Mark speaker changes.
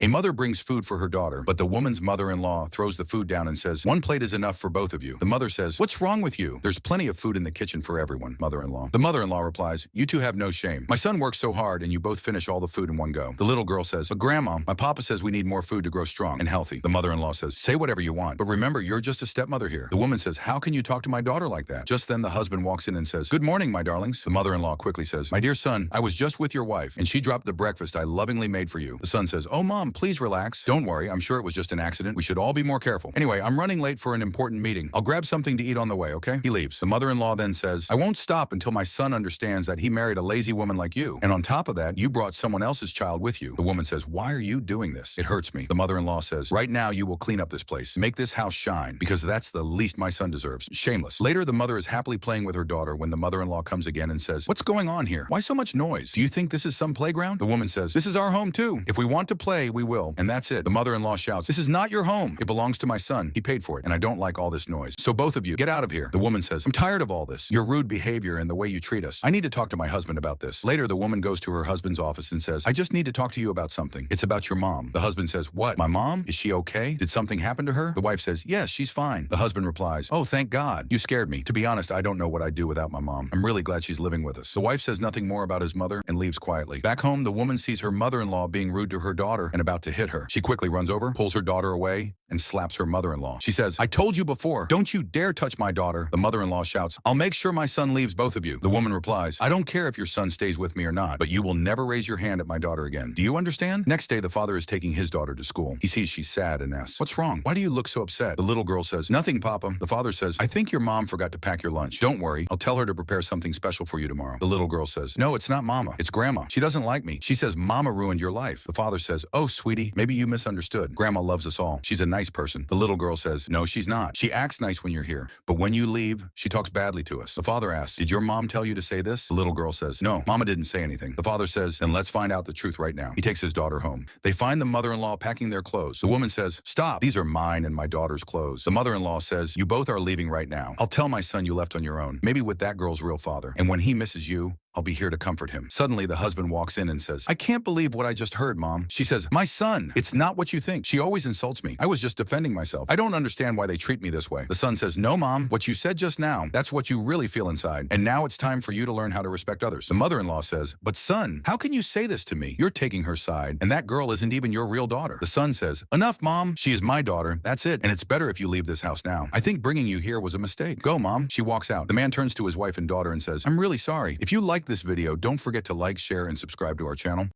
Speaker 1: A mother brings food for her daughter, but the woman's mother-in-law throws the food down and says, "One plate is enough for both of you." The mother says, "What's wrong with you? There's plenty of food in the kitchen for everyone, mother-in-law." The mother-in-law replies, "You two have no shame. My son works so hard and you both finish all the food in one go." The little girl says, "But Grandma, my papa says we need more food to grow strong and healthy." The mother-in-law says, "Say whatever you want, but remember, you're just a stepmother here." The woman says, "How can you talk to my daughter like that?" Just then the husband walks in and says, "Good morning, my darlings." The mother-in-law quickly says, "My dear son, I was just with your wife and she dropped the breakfast I lovingly made for you." The son says, "Oh, Mom, please relax. Don't worry, I'm sure it was just an accident. We should all be more careful. Anyway, I'm running late for an important meeting. I'll grab something to eat on the way, okay?" He leaves. The mother-in-law then says, "I won't stop until my son understands that he married a lazy woman like you. And on top of that, you brought someone else's child with you." The woman says, "Why are you doing this? It hurts me." The mother-in-law says, "Right now you will clean up this place. Make this house shine, because that's the least my son deserves." Shameless. Later, the mother is happily playing with her daughter when the mother-in-law comes again and says, "What's going on here? Why so much noise? Do you think this is some playground?" The woman says, "This is our home too. If we want to play, we will." And that's it. The mother-in-law shouts, "This is not your home. It belongs to my son. He paid for it, and I don't like all this noise. So both of you, get out of here." The woman says, "I'm tired of all this. Your rude behavior and the way you treat us. I need to talk to my husband about this." Later, the woman goes to her husband's office and says, "I just need to talk to you about something. It's about your mom." The husband says, "What? My mom? Is she okay? Did something happen to her?" The wife says, "Yes, she's fine." The husband replies, "Oh, thank God. You scared me. To be honest, I don't know what I'd do without my mom. I'm really glad she's living with us." The wife says nothing more about his mother and leaves quietly. Back home, the woman sees her mother-in-law being rude to her daughter and about to hit her. She quickly runs over, pulls her daughter away, and slaps her mother-in-law. She says, "I told you before, don't you dare touch my daughter." The mother-in-law shouts, "I'll make sure my son leaves both of you." The woman replies, "I don't care if your son stays with me or not, but you will never raise your hand at my daughter again. Do you understand?" Next day, the father is taking his daughter to school. He sees she's sad and asks, "What's wrong? Why do you look so upset?" The little girl says, "Nothing, Papa." The father says, "I think your mom forgot to pack your lunch. Don't worry, I'll tell her to prepare something special for you tomorrow." The little girl says, "No, it's not Mama. It's Grandma. She doesn't like me. She says Mama ruined your life." The father says, "Oh, sweetie, maybe you misunderstood. Grandma loves us all. She's a nice person." The little girl says, "No, she's not. She acts nice when you're here, but when you leave, she talks badly to us." The father asks, "Did your mom tell you to say this?" The little girl says, "No, Mama didn't say anything." The father says, "Then let's find out the truth right now." He takes his daughter home. They find the mother-in-law packing their clothes. The woman says, "Stop. These are mine and my daughter's clothes." The mother-in-law says, "You both are leaving right now. I'll tell my son you left on your own, maybe with that girl's real father. And when he misses you, I'll be here to comfort him." Suddenly, the husband walks in and says, "I can't believe what I just heard, Mom." She says, "My son, it's not what you think. She always insults me. I was just defending myself. I don't understand why they treat me this way." The son says, "No, Mom, what you said just now, that's what you really feel inside. And now it's time for you to learn how to respect others." The mother-in-law says, "But son, how can you say this to me? You're taking her side, and that girl isn't even your real daughter." The son says, "Enough, Mom. She is my daughter. That's it. And it's better if you leave this house now. I think bringing you here was a mistake. Go, Mom." She walks out. The man turns to his wife and daughter and says, "I'm really sorry. If you like this video, don't forget to like, share, and subscribe to our channel."